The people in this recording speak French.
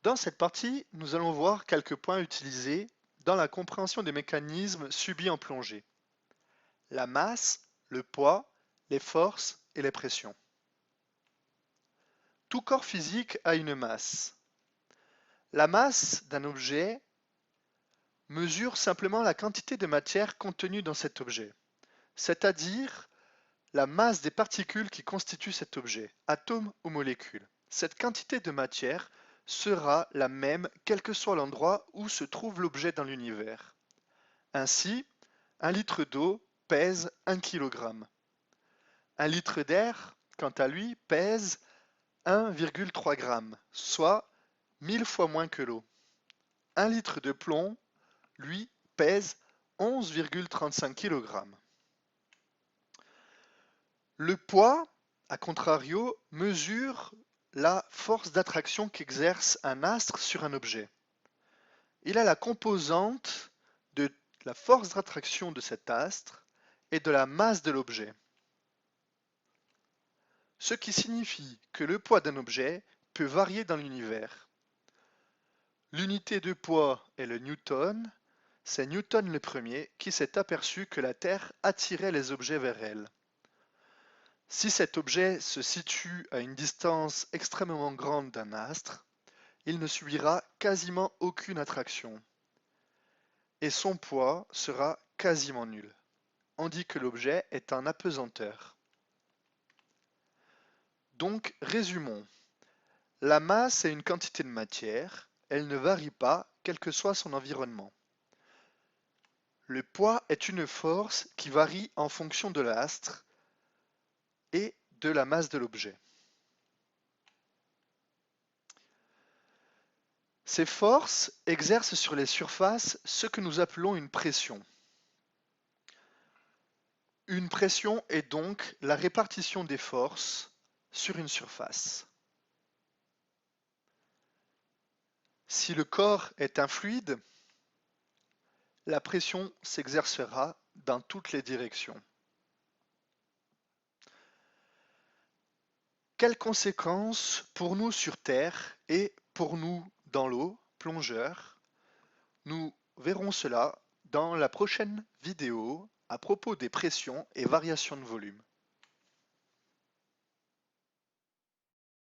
Dans cette partie, nous allons voir quelques points utilisés dans la compréhension des mécanismes subis en plongée. La masse, le poids, les forces et les pressions. Tout corps physique a une masse. La masse d'un objet mesure simplement la quantité de matière contenue dans cet objet, c'est-à-dire la masse des particules qui constituent cet objet, atomes ou molécules. Cette quantité de matière sera la même quel que soit l'endroit où se trouve l'objet dans l'univers. Ainsi, 1 litre d'eau pèse 1 kg. 1 litre d'air, quant à lui, pèse 1,3 g, soit 1000 fois moins que l'eau. 1 litre de plomb, lui, pèse 11,35 kg. Le poids, à contrario, mesure la force d'attraction qu'exerce un astre sur un objet. Il a la composante de la force d'attraction de cet astre et de la masse de l'objet. Ce qui signifie que le poids d'un objet peut varier dans l'univers. L'unité de poids est le newton. C'est Newton le premier qui s'est aperçu que la Terre attirait les objets vers elle. Si cet objet se situe à une distance extrêmement grande d'un astre, il ne subira quasiment aucune attraction et son poids sera quasiment nul. On dit que l'objet est en apesanteur. Donc, résumons. La masse est une quantité de matière, elle ne varie pas quel que soit son environnement. Le poids est une force qui varie en fonction de l'astre et de la masse de l'objet. Ces forces exercent sur les surfaces ce que nous appelons une pression. Une pression est donc la répartition des forces sur une surface. Si le corps est un fluide, la pression s'exercera dans toutes les directions. Quelles conséquences pour nous sur Terre et pour nous dans l'eau, plongeurs? Nous verrons cela dans la prochaine vidéo à propos des pressions et variations de volume.